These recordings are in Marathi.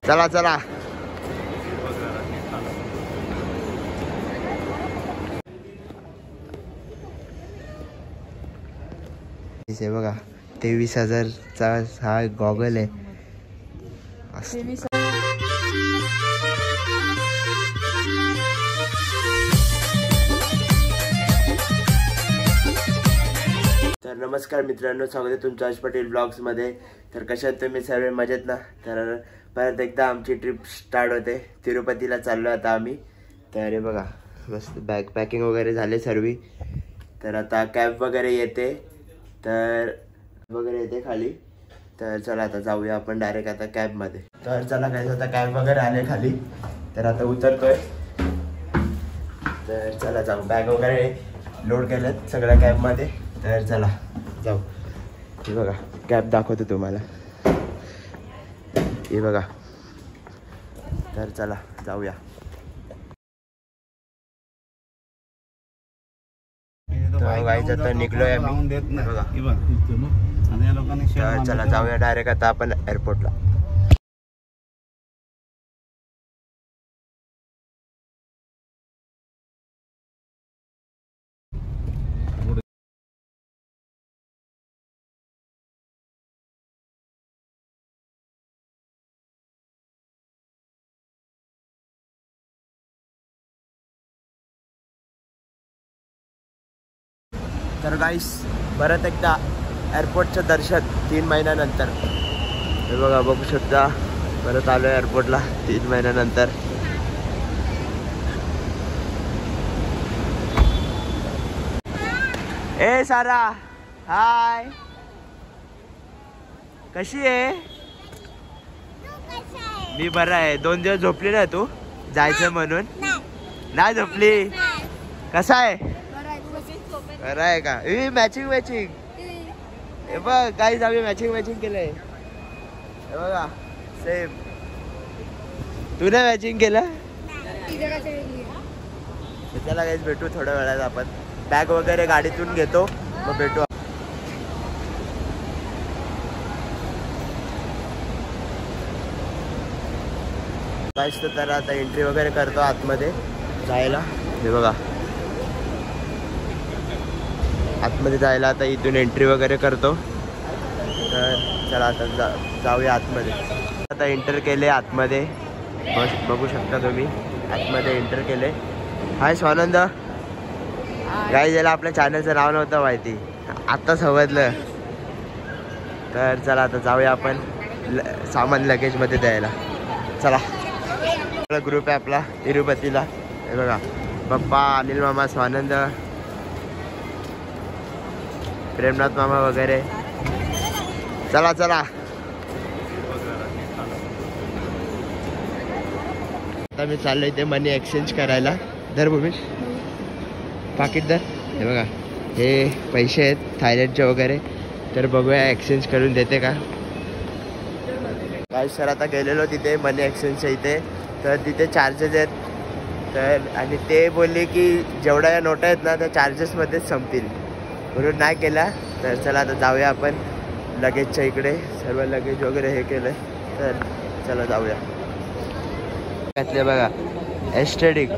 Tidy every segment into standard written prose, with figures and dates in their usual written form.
चला चला हे बघा 23,000चा हा गॉगल आहे. तर नमस्कार मित्रांनो, स्वागत आहे तुमचं आज पटेल ब्लॉग्स मध्ये. तर कशात तुम्ही सर्व मजेत ना? तर परत एकदा आमची ट्रिप स्टार्ट होते. तिरुपतीला चाललो आता आम्ही. तर हे बघा मस्त बॅग पॅकिंग वगैरे झाले सर्व. तर आता कॅब वगैरे येते, तर वगैरे येते खाली. तर चला आता जाऊया आपण डायरेक्ट आता कॅबमध्ये. तर चला काय आता कॅब वगैरे आले खाली, तर आता उतरतोय. तर चला जाऊ. बॅग वगैरे लोड केलेत सगळ्या कॅबमध्ये. तर चला जाऊ. हे बघा कॅब दाखवतो तुम्हाला, हे बघा. तर चला जाऊया. गाईज आता निघलोय आम्ही बघा. तर चला जाऊया डायरेक्ट आता आपण एअरपोर्टला. तर गाईस परत एकदा एअरपोर्टचं दर्शन 3 महिन्यानंतर. हे बघा बघू शकता, परत आलो एअरपोर्टला 3 महिन्यानंतर. ए सारा हाय, कशी आहे? मी बरा आहे. 2 दिवस झोपली ना तू जायचं म्हणून? नाही झोपली. कसा आहे? बरं आहे का? Matching matching. हे बघ गाईज आम्ही मॅचिंग केलंय. हे बघा सेम. तू नाही मॅचिंग केलं? चला गाईज भेटू थोड्या वेळात आपण. बॅग वगैरे गाडीतून घेतो मग भेटू. गाईज तर आता एंट्री वगैरे करतो आतमध्ये जायला. हे बघा आतमध्ये जायला आता इथून एंट्री वगैरे करतो. तर चला आता जाऊया आतमध्ये. आता एंटर केले आतमध्ये, बघू शकता तुम्ही आतमध्ये एंटर केले. हाय स्वानंद. गाईज याला आपल्या चॅनलचं नाव नव्हतं माहिती, आत्ता समजलं. तर चला आता जाऊया आपण सामान लगेजमध्ये द्यायला. चला ग्रुप आहे आपला तिरुपतीला. हे बघा पप्पा, अनिल मामा, स्वानंद, प्रेमनाथ मामा वगैरे. चला चला आता मी चाललोय इथे मनी एक्सचेंज करायला. धर भूमिश पाकिट धर. हे बघा हे पैसे आहेत थायलंडचे वगैरे. तर बघूया एक्सचेंज करून देते का. काय सर आता गेलेलो तिथे मनी एक्सचेंजच्या इथे. तर तिथे चार्जेस आहेत. तर आणि ते बोलले की जेवढ्या या नोटा आहेत ना त्या चार्जेसमध्येच संपतील, म्हणून नाही केला. तर चला आता जाऊया आपण लगेजच्या इकडे. सर्व लगेज वगैरे हे केलं. तर चला जाऊया. घातले बघा एस्थेटिक.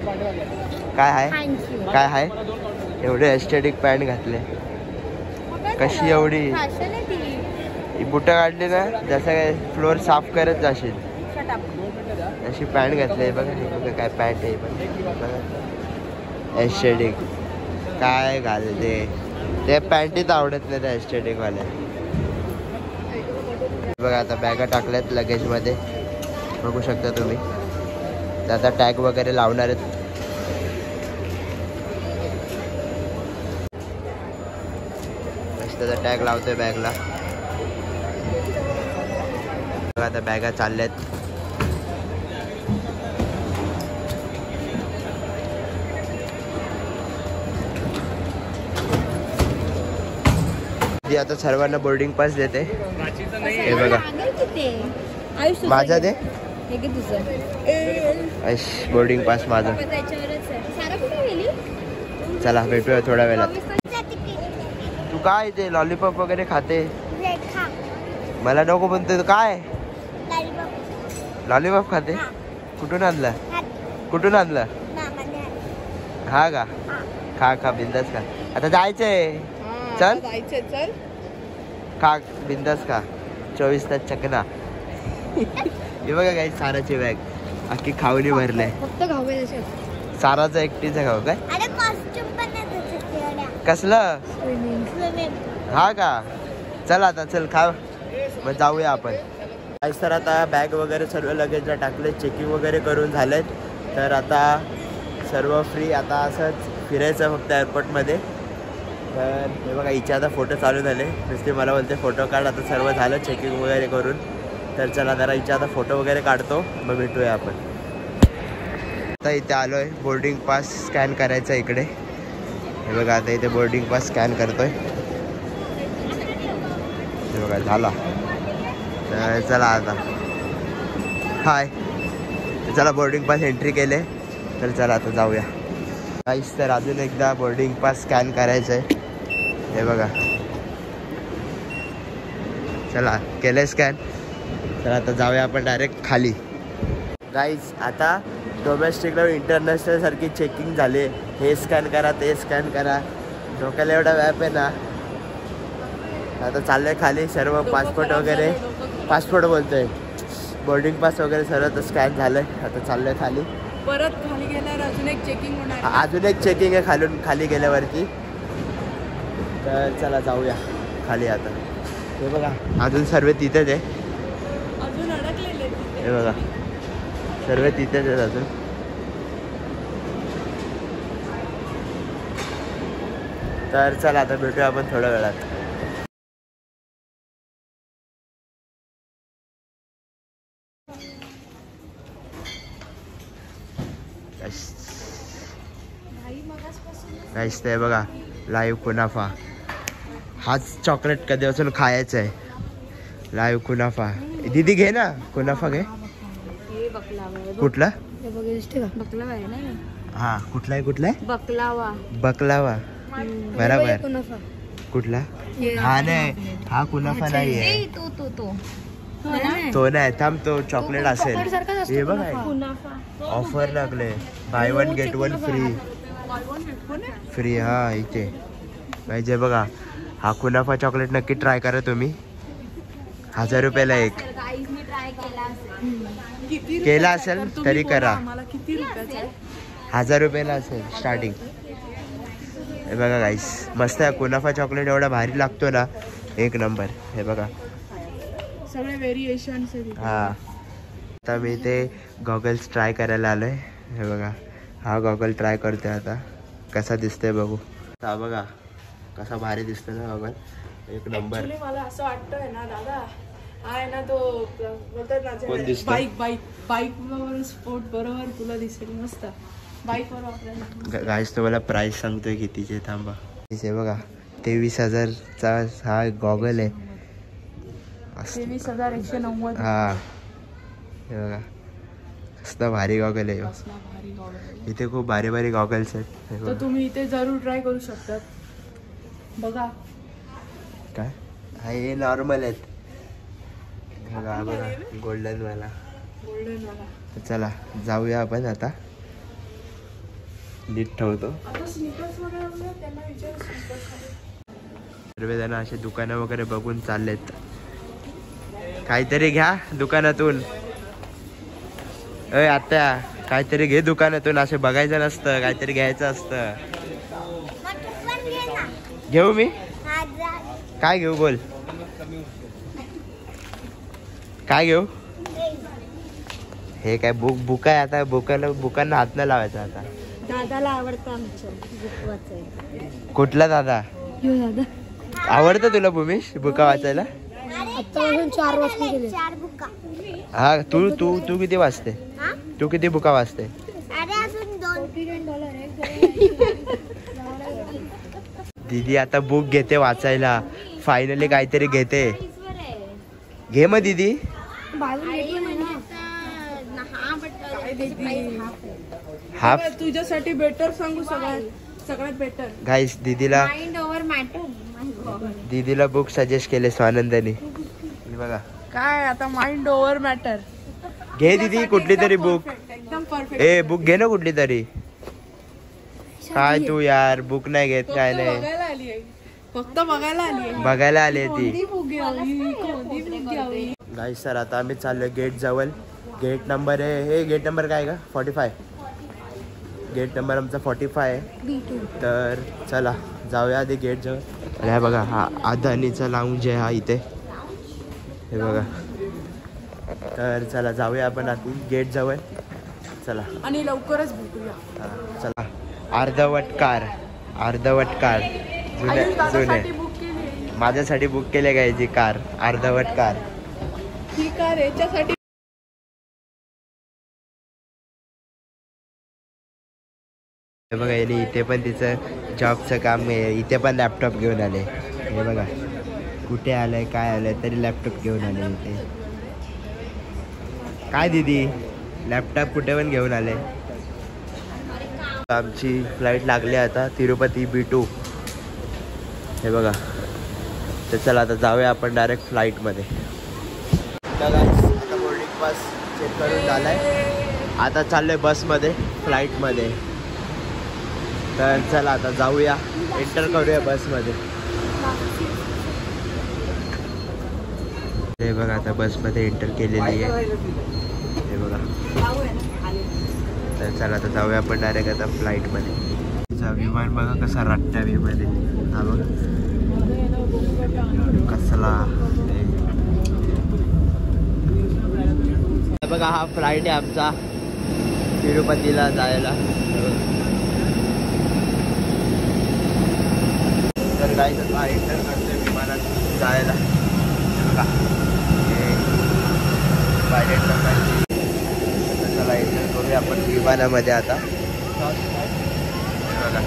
काय आहे एवढे एस्थेटिक पॅन्ट घातले. कशी एवढी बुटं काढली ना जसं काय फ्लोअर साफ करत जाशील अशी पॅन्ट घातली. बघा काय पॅन्ट आहे बघा एस्थेटिक. काय घालते ते पॅन्टीत आवडत नाही त्या एस्थेटिक वाल्या. बघा आता बॅगा टाकल्यात लगेजमध्ये, बघू शकता तुम्ही. आता टॅग वगैरे लावणार आहेत. मस्त टॅग लावतोय बॅगला. बघा आता बॅगा चालल्यात. आता सर्वांना बोर्डिंग पास देते. हे बघा माझा दे बोर्डिंग पास माझा. चला भेटूया थोड्या वेळात. तू काय ते लॉलीपॉप वगैरे खाते? मला नको म्हणते. काय लॉलीपॉप खाते? कुठून आणला? कुठून आणला? हा का? खा खा बिंदास खा. आता जायचंय. चल चल खा बिंदास खा. 24 तास चकना. हे बघा काही साराची बॅग अख्खी खाऊनी भरलंय. फक्त खाऊ साराचं एकटीचं खाऊ काय? कसलं? हा का? चल आता चल खा मग जाऊया आपण. तर आता बॅग वगैरे सर्व लगेजला टाकले, चेकिंग वगैरे करून झालेत. तर आता सर्व फ्री. आता असंच फिरायचं फक्त एअरपोर्टमध्ये. तर हे बघा हिचे आता फोटो चालू झाले. नुसते मला बोलते फोटो काढ. आता सर्व झालं चेकिंग वगैरे करून. तर चला जरा हिचे आता फोटो वगैरे काढतो मग भेटूया आपण. आता इथे आलो आहे. बोर्डिंग पास स्कॅन करायचा इकडे. हे बघा आता इथे बोर्डिंग पास स्कॅन करतोय. हे बघा झाला. तर चला आता हाय. चला बोर्डिंग पास एंट्री केले. तर चला आता जाऊया. काहीच तर अजून एकदा बोर्डिंग पास स्कॅन करायचं आहे. हे बघा चला केलं स्कॅन. तर आता जाऊया आपण डायरेक्ट खाली. गाईज आता डोमेस्टिक आणि इंटरनॅशनल सारखी चेकिंग झाले. हे स्कॅन करा ते स्कॅन करा. डोक्याला एवढा व्याप आहे ना. आता चाललंय खाली. सर्व पासपोर्ट वगैरे पासपोर्ट बोलतोय बोर्डिंग पास वगैरे सर्व तर स्कॅन झालंय. आता चाललंय खाली. परत खाली गेल्यावर अजून एक चेकिंग होणार. अजून एक चेकिंग आहे खाली गेल्यावरती. तर चला जाऊया खाली आता. हे बघा अजून सर्व तिथेच आहे. अजून अडकलेले. हे बघा सर्व तिथेच आहेत अजून. तर चला आता भेटूया आपण थोड्या वेळात. काहीच ते बघा लाईव्ह कुनाफा. हाच चॉकलेट कधीपासून खायचं आहे. लाईव्ह कुनाफा. दीदी घे ना कुनाफा घे. कुठला? बकलावा आहे ना. हा कुठला आहे? कुठला आहे? बकलावा. बकलावा बरोबर. कुठला? हा नाही हा कुनाफा नाही आहे. तो नाही. थांब तो चॉकलेट असेल. हे बघा ऑफर लागले. Buy 1 get 1 free. हा इथे पाहिजे बघा. हा कुनाफा चॉकलेट नक्की ट्राय करा तुम्ही. 1000 रुपयाला एक. केला असेल तरी करा. 1000 रुपयाला असेल स्टार्टिंग. हे बघा गाईस मस्त आहे. कुनाफा चॉकलेट एवढा भारी लागतो ना. एक नंबर. हे बघा सगळे व्हेरिएशन. हा आता मी ते गॉगल्स ट्राय करायला आलोय. हे बघा हा गॉगल ट्राय करतोय आता. कसा दिसतोय बघू. हा बघा कसा भारी दिसतोय ना गॉगल. एक नंबर. मला असं वाटतंय ना दादा हा आहे ना तो बोलतात ना कोण दिसतो? बाईक वर स्पोर्ट बरोबर तुला दिसेल मस्त. बाईक वर वापरायला. गाईस तुम्हाला प्राइस सांगतोय कितीचे. थांबा. हे बघा 23,000चा हा गॉगल आहे. 23,190. हा हे बघा कसला भारी गॉगल आहे. इथे खूप भारी भारी गॉगल्स आहेत. तर तुम्ही इथे जरूर ट्राय करू शकतात. बघा काय हा हे नॉर्मल आहेत. बघा बघा गोल्डन वाला. चला जाऊया आपण आता. नीट ठेवतो. सर्वजण असे दुकानं वगैरे बघून चाललेत. काहीतरी घ्या दुकानातून. आता काहीतरी घे दुकानातून. असे बघायचं नसतं काहीतरी घ्यायचं असतं. घेऊ मी? काय घेऊ बोल. काय घेऊ? हे काय बुक आहे. आता बुकांना हात नाही लावायचा. आता दादाला आवडतं आमचं. कुठला दादा? आवडतं तुला भूमिश बुका वाचायला? 4 वाजता गेले. हा तू तू तू किती वाचते? तू किती बुका वाचते? दीदी आता बुक घेते वाचायला. फायनली काहीतरी घेते. घे मग दीदी. हाफ तुझ्यासाठी बेटर सांगू. सगळ्यात बेटर गाईस दीदीला बुक सजेस्ट केले स्वानंदानी. बघा काय आता माइंड ओव्हर मॅटर. घे दीदी कुठली तरी बुक. एकदम परफेक्ट. ए बुक घे ना कुठली तरी. काय तू यार बुक नाही घेत काय नाही. बघायला आली आहे. फक्त बघायला आली आहे. बघायला आली ती. कोणती बुक घ्यावी कोणती बुक घ्यावी. गाईस सर आता आम्ही चाललोय गेट जवळ. गेट नंबर आहे हे गेट नंबर काय का 45. गेट नंबर आमचा 45 आहे. तर चला जाऊया आधी गेट जवळ. अरे हा बघा हा अदानीचा लाऊंज आहे हा इथे हे बघा. तर चला जाऊया आपण आधी गेट जवळ. चला आणि लवकरच भेटूया. चला अर्धवट कार जुने दादासाठी बुक केली. माझ्यासाठी बुक केले काय जी कार अर्धवट कार. ही कार याच्यासाठी हे बघा याने इथे पण तिचं जॉबचं काम आहे. इथे पण लॅपटॉप घेऊन आले. हे बघा कुठे आलंय काय आलंय तरी लॅपटॉप घेऊन आले इथे. काय दीदी लॅपटॉप कुठे पण घेऊन आले. आमची फ्लाईट लागली आता तिरुपती B2. हे बघा तर चला आता जाऊया आपण डायरेक्ट फ्लाईटमध्ये. आता बोर्डिंग पास चेक करून झालाय. आता चाललोय बसमध्ये फ्लाईटमध्ये. तर चला आता जाऊया एंटर करूया बसमध्ये. हे बघा आता बसमध्ये एंटर केलेली आहे. हे बघा तर चला आता जाऊया आपण डायरेक्ट आता फ्लाईटमध्ये. विमान बघा कसा राट्ट्या विमान आहे. हा बघा कसला बघा हा फ्लाईट आहे आमचा तिरुपतीला जायला. तर काही आता एंटर करतोय विमानात जायला. बघा चला एंटर करूया आपण विमानामध्ये आता. बघा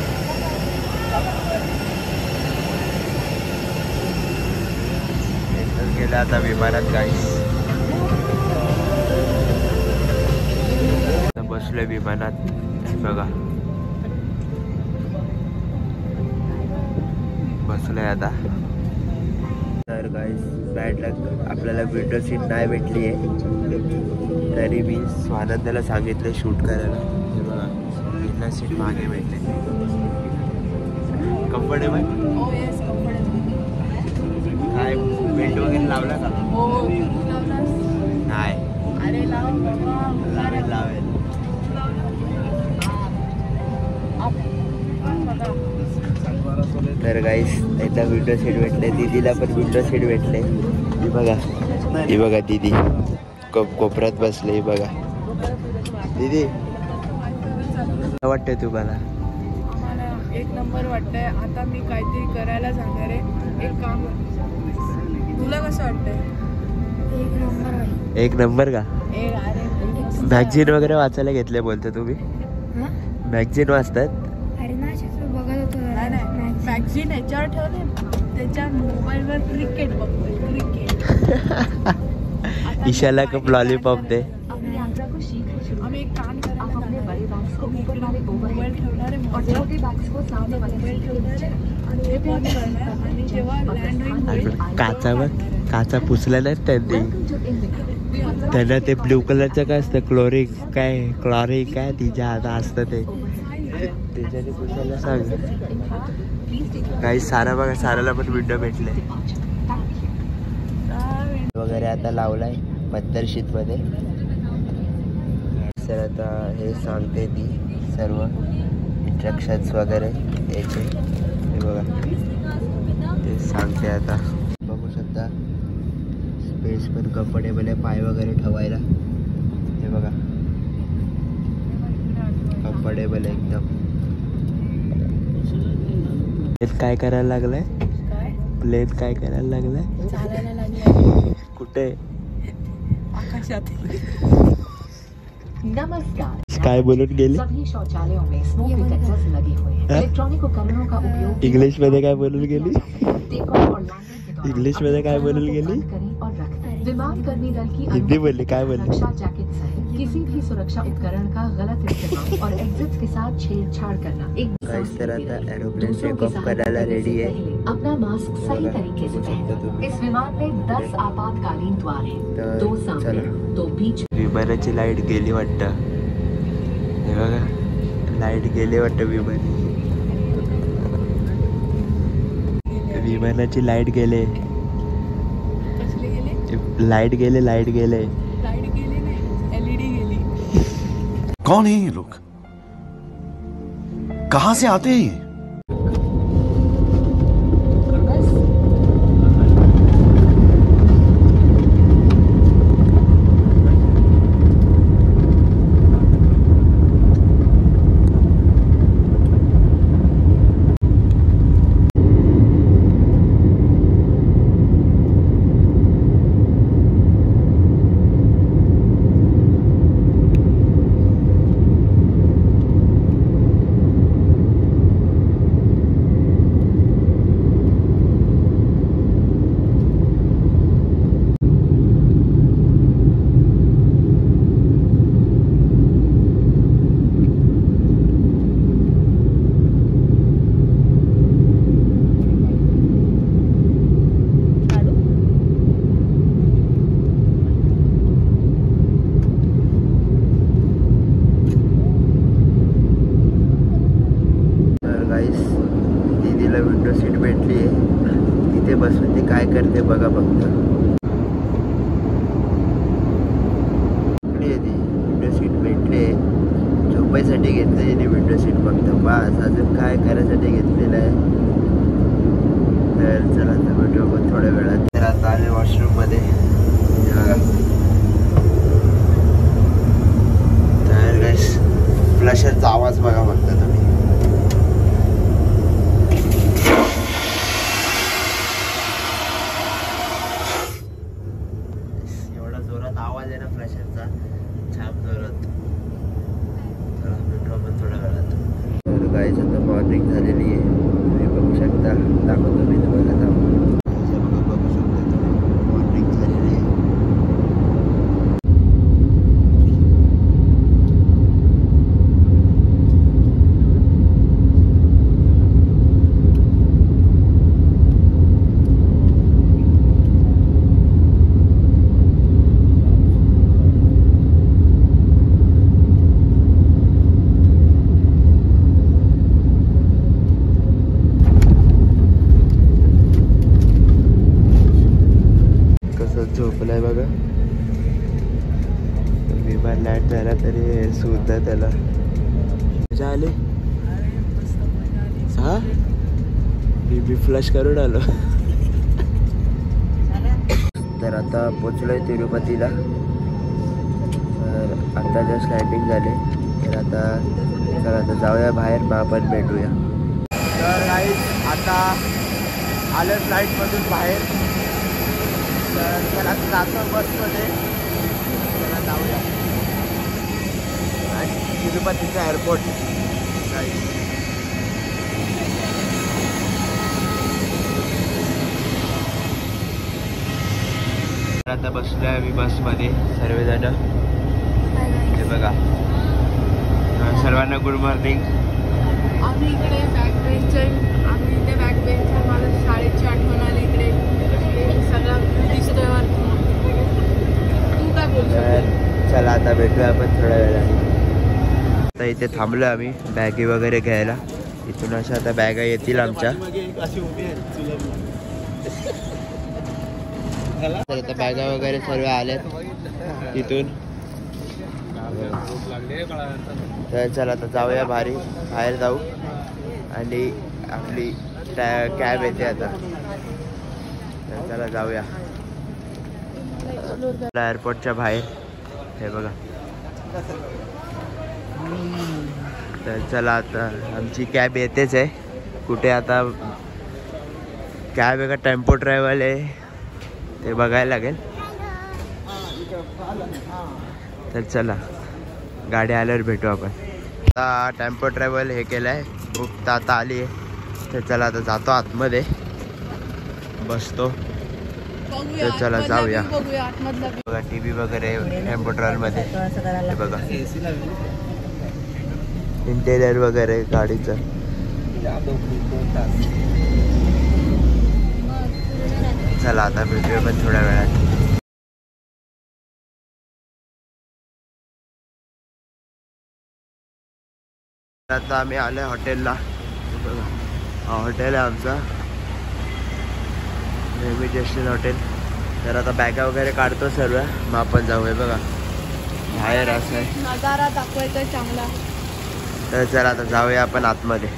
एंटर केलं आता विमानात गाईस. बसलोय विमानात बघा. बसलोय आता. तर गाईस बॅड लक आपल्याला विंडो सीट नाही भेटली आहे. तरी मी स्वानंदाला सांगितलं शूट करायला. हे बघा विंडो सीट मागे भेटले. कम्फर्टेबल काय बेल्ट वगैरे लावला का. नाही अरे लावेल तर गाईस एकदा विंडो सीट भेटले. दीदीला पण विंडो सीट भेटले. ही बघा दीदी कोपऱ्यात बसले. ही बघा दीदी वाटतंय तुम्हाला. आम्हाला एक नंबर वाटतंय. आता मी काहीतरी करायला जाणार आहे. एक काम तुला कसं वाटतंय. एक नंबर का. मॅगझिन वगैरे वाचायला घेतले बोलतो तुम्ही. मॅगझिन वाचतात. मॅगझिन याच्यावर ठेवले त्याच्या मोबाईलवर क्रिकेट बघतोय. क्रिकेट ईशाला कप लॉलीपॉप दे. आम्ही एक काम करायला मोबाईल ठेवणार आणि हे बंद करणार आणि जेव्हा लँड होईल काचावर काचा पुसला नाही त्यांना ते ब्ल्यू कलरचं काय असतं क्लोरिक काय तिच्या आता असतं ते त्याच्याने पुसायला सांग. काही सारा बघा साराला पण विंडो भेटले वगैरे आता लावलाय पद्धतशीर मध्ये. सर आता हे सांगते ती सर्व इंस्ट्रक्शन्स वगैरे याचे. हे बघा ते सांगते आता. बघू शकता स्पेस पण कम्फर्टेबल आहे पाय वगैरे ठेवायला. हे बघा कम्फर्टेबल आहे एकदम. काय करायला लागलाय प्लेन काय करायला लागलाय. चालायला लागलाय कुठे आकाशात. नमस्कार. काय बोलून गेली. सभी शौचालयों में स्मोक डिटेक्टर्स लगे हुए हैं. इलेक्ट्रॉनिक उपकरणों का उपयोग इंग्लिश मध्ये काय बोलून गेली. टेक ऑफ और लैंडिंग के दौरान इंग्लिश मध्ये काय बोलून गेली. करें और रखें. विमान कर्मी दल की हिंदी बोलली काय बोलली. सुरक्षा जैकेट सहित किसी भी सुरक्षा उपकरण का गलत इस्तेमाल और एग्जिट के साथ छेड़छाड़ करना एक गाइस तर आता एरोप्लेन टेक ऑफ करायला रेडी आहे. अपना मास्क सही तरीके से पहने. इस विमान में 10 आपातकालीन द्वार हैं. 2 सामने 2 बीच. विमानाची लाईट गेली वाटतं. हे बघा लाईट गेली वाटतं विमानाची लाईट गेले. कसले गेले? लाईट गेले लाईट गेली नाही, LED गेली. कौन है ये लोग, कहां से आते हैं ये? दीदीला विंडो सीट भेटली आहे. तिथे बसून ती काय करते बघा फक्त. विंडो सीट भेटले, झोपायसाठी घेतलं तिने विंडो सीट फक्त. बस अजून काय करायसाठी घेतलेलं आहे. तर चला आता भेटू आपण थोड्या वेळात. तर आता आले वॉशरूम मध्ये. तर गाइस फ्लशरचा आवाज बघा फक्त तुम्ही. एवढा जोरात आवाज आहे ना फ्लशरचा, छान जोरात. चला भेटू आपण थोड्या वेळात. तर गाइस आता मॉर्निंग झालेली आहे. तुम्ही बघू शकता, दाखवतो मी तुम्हाला. बघू शकता तुम्ही मॉर्निंग झालेली आहे. झोपलाय बघा. विमान लँड झाला तरी सुद्धा त्याला मजा आली. हा मी फ्लश करून आलो. तर आता पोचलोय तिरुपतीला. तर आता जस्ट लँडिंग झाले. तर आता चला आता जाऊया बाहेर, मग आपण भेटूया. तर गाईस आता आलं फ्लाईटमधून बाहेर. तर त्याला जातो बसमध्ये. त्याला जाऊया आणि तिरुपतीचा एअरपोर्ट. आता बसलोय आम्ही बसमध्ये सर्वजण. हे बघा सर्वांना गुड मॉर्निंग. आम्ही इकडे बॅक बेंचर, आम्ही इथे बॅक बेंचर. मला शाळेची आठवण आली इकडे. सगळं दिसतोय वर. तू काय बोलतो? चला आता भेटूया आपण थोड्या वेळाने. आता इथे थांबलो आम्ही बॅगी वगैरे घ्यायला. इथून अशा आता बॅगा येतील आमच्या. तर आता बॅगा वगैरे सर्व आल्यात इथून. तर चला आता जाऊया बाहेर जाऊ. आणि आपली कॅब येते आता. तर चला जाऊया एअरपोर्टच्या बाहेर. हे बघा. तर चला आता आमची कॅब येतेच आहे. कुठे आता कॅब आहे का टेम्पो ट्रॅव्हल आहे ते बघायला लागेल. तर चला गाडी आल्यावर भेटू आपण. आता टेम्पो ट्रॅव्हल हे केलं आहे बुक, तर आता आली आहे. तर चला आता जातो आतमध्ये, बसतो बघूया तर चला आतमधला जाऊया. view बघूया आतमधला view. बघा टीव्ही वगैरे टेम्पोट्रॉल मध्ये हे बघा इंटेरियर वगैरे गाडीचं. चला आता भेटूया पण थोड्या वेळात. आता आम्ही आलोय हॉटेलला. बघा हा हॉटेल आहे आमचा नेव्हिगेशन हॉटेल. तर आता बॅगा वगैरे काढतो सर्व, मग आपण जाऊया. बघा बाहेर असं आहे नजारा दाखवायचा चांगला. तर चला आता जाऊया आपण आतमध्ये.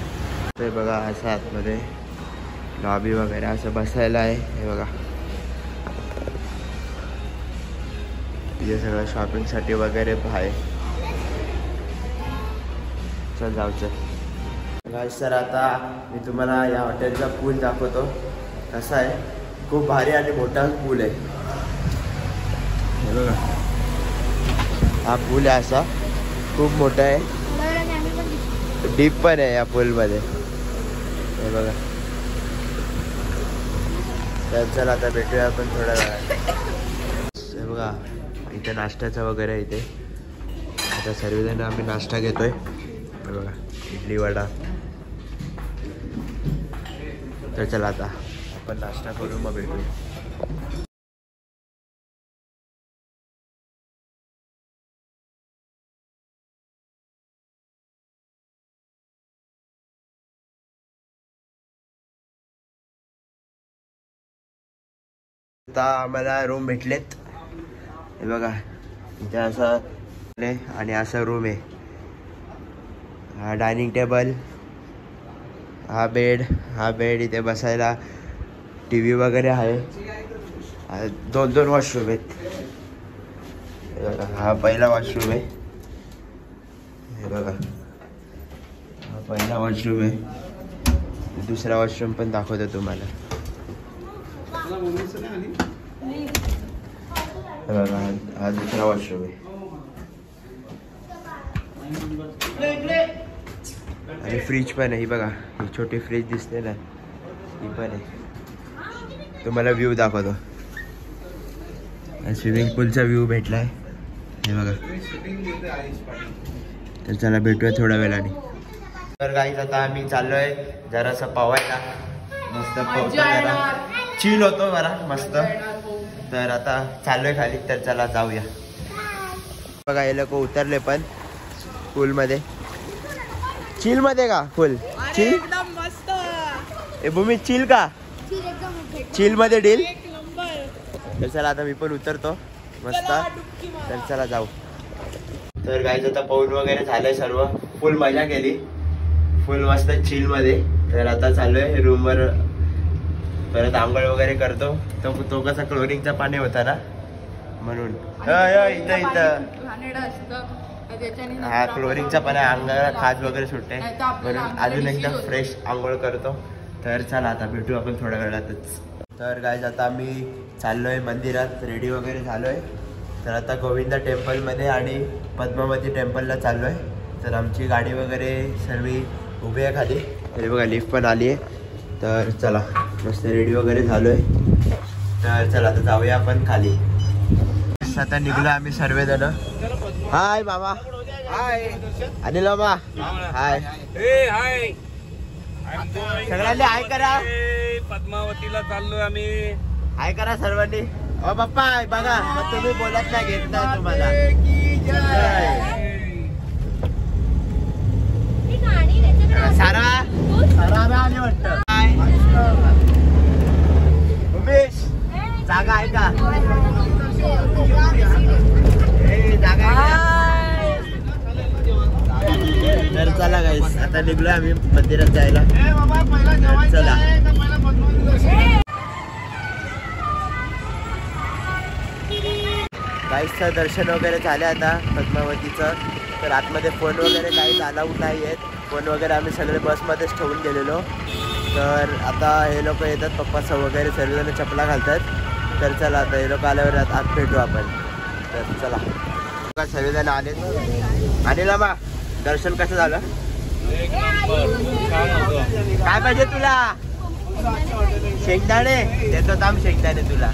ते बघा असं आतमध्ये लॉबी वगैरे असं बसायला आहे. हे बघा इथे सगळं शॉपिंगसाठी वगैरे आहे. चल जाऊचं. सर आता मी तुम्हाला या हॉटेलचा पूल दाखवतो. कसा आहे, खूप भारी आणि मोठा पूल आहे. हे बघा हा पूल आहे असा खूप मोठा आहे, डीप पण आहे या पूलमध्ये. हे बघा. तर चला आता भेटूया आपण थोड्या वेळात. हे बघा इथे नाश्त्याचं वगैरे इथे आता सर्वजण आम्ही नाश्ता घेतोय. हे बघा इडली वडा. तर चला आता आपण नाश्ता करू मग भेटूया. आता आम्हाला रूम भेटलेत. हे बघा इथे असं आणि असं रूम आहे. हा डायनिंग टेबल, हा बेड इथे बसायला, टी व्ही वगैरे आहे. 2 वॉशरूम आहेत. हे बघा हा पहिला वॉशरूम आहे. हे बघा हा पहिला वॉशरूम आहे. दुसरा वॉशरूम पण दाखवतो तुम्हाला. हे बघा हा दुसरा वॉशरूम आहे. आणि फ्रीज पण आहे. ही बघा ही छोटी फ्रीज दिसते ना, ही पण आहे. तुम्हाला व्ह्यू दाखवतो. स्विमिंग पूलचा व्ह्यू भेटलाय. हे बघा. तर चला भेटूया थोड्या वेळाने. तर गाईज आता आम्ही चाललोय जरासं पवायला. मस्त पवतो, जरा चिल होतो बरा मस्त. तर आता चाललोय खाली. तर चला जाऊया. बघा हे लोक उतरले पण पूलमध्ये. चिल मध्ये का फुल चिल एकदम मस्त. ए भूमी चिल का चिल मध्ये डील. एक नंबर. तर चला आता मी पण उतरतो मस्त. तर चला जाऊ. तर गाईज आता पाऊल वगैरे झालंय सर्व. फुल मजा केली, फुल मस्त चिल मध्ये. तर आता चाललोय रूमवर. परत आंघोळ वगैरे करतो. तो कसा क्लोरिंगचा पाणी होता ना म्हणून. इथं हा क्लोरिंगचा पाणी अंगाला खाज वगैरे सुटते म्हणून अजून एकदम फ्रेश आंघोळ करतो. तर चला आता भेटू आपण थोड्या वेळातच. तर गाईज आता आम्ही चाललोय मंदिरात. रेडी वगैरे झालोय. तर आता गोविंदा टेम्पलमध्ये आणि पद्मावती टेम्पलला चाललोय. तर आमची गाडी वगैरे सर्व उभी आहे खाली. तरी बघा लिफ्ट पण आली आहे. तर चला मस्त रेडी वगैरे झालोय. तर चला आता जाऊया आपण खाली. आता निघलो आम्ही सर्वजण. हाय मामा. हाय अनिल मामा. हाय हाय. सगळ्यांनी हाय करा. पद्मावतीला चाललोय आम्ही. हाय करा सर्वांनी. ओ बाप्पा बघा मग तुम्ही बोलत नाही, घेत नाही तुम्हाला. सारा आले वाटतं. उमेश जागा आहे का? जागा आहे. तर चला गाईस आता निघलोय आम्ही मंदिरात जायला. चला गाईसचं दर्शन वगैरे झालं आता पद्मावतीचं. तर आतमध्ये फोन वगैरे काही अलाउड नाही आहेत. फोन वगैरे आम्ही सगळे बसमध्येच ठेवून गेलेलो. तर आता हे लोक येतात, पप्पा वगैरे सर्वजण चपला घालतात. तर चला आता हे लोक आल्यावर आत भेटू आपण. तर चला सर्वजण आले. आणि ना बा दर्शन कसं झालं? काय पाहिजे तुला? शेंगदाणे देतो, थांब शेंगदाणे तुला.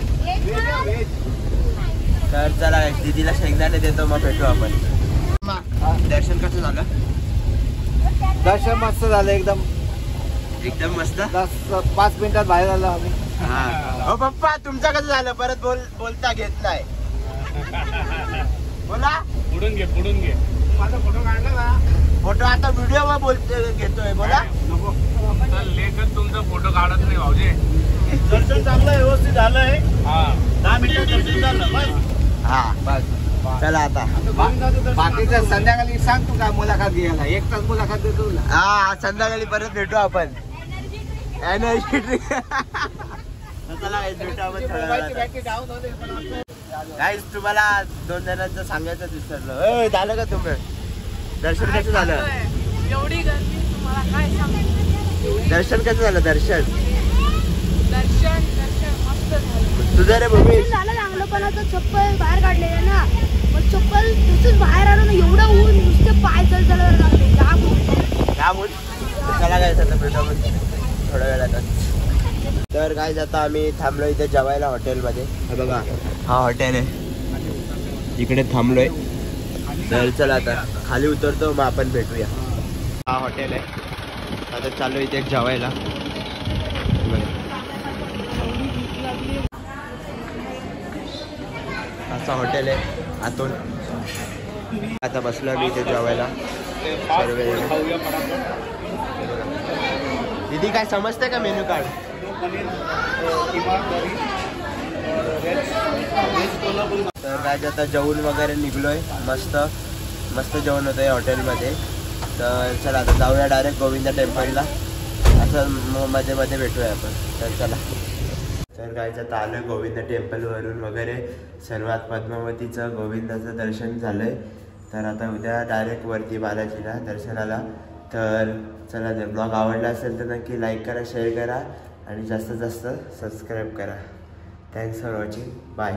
तर चला दीदीला शेंगदाणे देतो, मग भेटू आपण. दर्शन कसं झालं? दर्शन मस्त झालं एकदम एकदम मस्त. 5 मिनिटात बाहेर आलो आम्ही. हा. हो पप्पा, तुमचं कसं झालं? परत बोलता घेत नाही. बोला. पुढून घे. माझा फोटो काढला ना. फोटो आता व्हिडिओ वर बोलते घेतोय. बोला. लेखच तुमचा फोटो काढत नाही भाऊजी. दर्शन चांगलं व्यवस्थित झालंय. हा 10 मिनिटात दर्शन झालं बस. हा बस. चला आता. बाकीचं संध्याकाळी सांग तू काय मुलाखत घ्यायला. 1 तास मुलाखत देतो तुला. हा संध्याकाळी परत भेटू आपण. Energy drink. चला भेटू आपण थोड्या वेळात. गाईस तुम्हाला 2 जणांचं सांगायचं विसरलं. झालं का तुम्ही? दर्शन कसं झालं? एवढी गर्दी तुम्हाला काय सांगू. दर्शन कसं झालं? दर्शन मस्त झालं. तुझं रे भूमी? झालं चांगलं, पण आता चप्पल बाहेर काढलेलं ना, मग चप्पल तसंच बाहेर आलो ना, एवढा ऊन, नुसते पाय चल त्यामुळे चला काय आता भेटू आपण थोड्या वेळात. तर काय आता आम्ही थांबलो इथे जेवायला हॉटेलमध्ये. हे बघा हा हॉटेल आहे, इकडे थांबलोय. तर चला आता खाली उतरतो, मग आपण भेटूया. हा हॉटेल आहे, आता चालू इथे जेवायला. असं हॉटेल आहे आतून. आता बसलो मी इथे जेवायला सर्व. दीदी काय समजतंय का मेन्यू कार्ड? तर काय आता जेवून वगैरे निघलोय. मस्त जेवण होतं या हॉटेलमध्ये. तर चला आता जाऊया डायरेक्ट गोविंदा टेम्पलला. असं मध्ये भेटूया आपण. तर चला. तर काय आता आलं गोविंदा टेम्पलवरून वगैरे. सर्वात पद्मावतीचं गोविंदाचं दर्शन झालंय. तर आता उद्या डायरेक्ट वरती बालाजीला दर्शनाला. तर चला, जर ब्लॉग आवडला असेल तर नक्की लाईक करा, शेअर करा आणि जास्तीत जास्त सबस्क्राईब करा. Thanks for watching. बाय.